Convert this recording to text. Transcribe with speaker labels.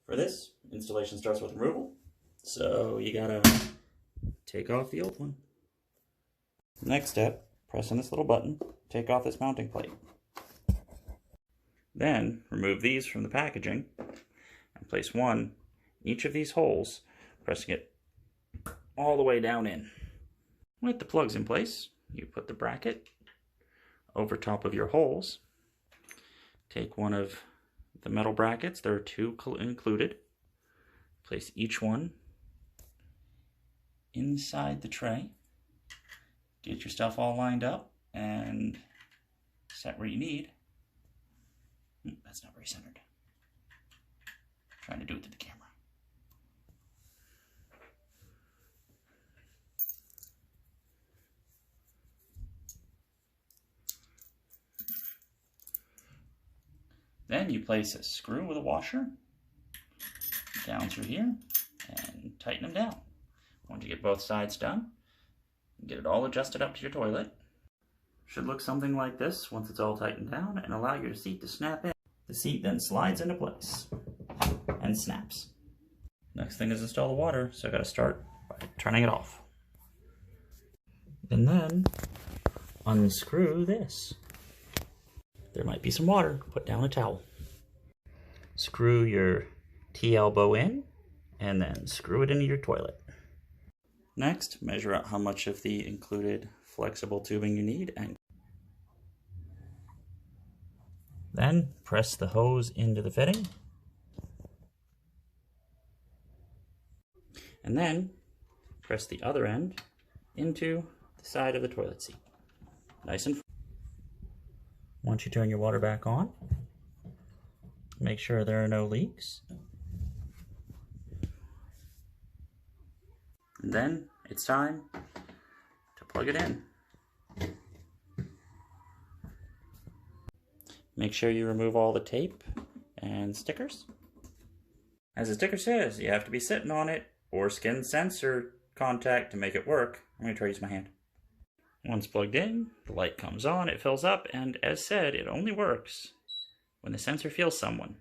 Speaker 1: For this, installation starts with removal, so you gotta take off the old one. Next step, press on this little button, take off this mounting plate. Then, remove these from the packaging and place one in each of these holes, pressing it all the way down in. With the plugs in place, you put the bracket over top of your holes. Take one of the metal brackets, there are two included. Place each one inside the tray. Get your stuff all lined up and set where you need. That's not very centered. Trying to do it to the camera. Then you place a screw with a washer down through here and tighten them down. Once you get both sides done, get it all adjusted up to your toilet. Should look something like this once it's all tightened down and allow your seat to snap in. The seat then slides into place and snaps. Next thing is install the water, so I gotta start by turning it off. And then unscrew this. There might be some water, put down a towel. Screw your T-elbow in and then screw it into your toilet. Next, measure out how much of the included flexible tubing you need and then press the hose into the fitting. And then press the other end into the side of the toilet seat. Nice and Once you turn your water back on, make sure there are no leaks. And then it's time to plug it in. Make sure you remove all the tape and stickers. As the sticker says, you have to be sitting on it or skin sensor contact to make it work. I'm going to try to use my hand. Once plugged in, the light comes on, it fills up, and as said, it only works when the sensor feels someone.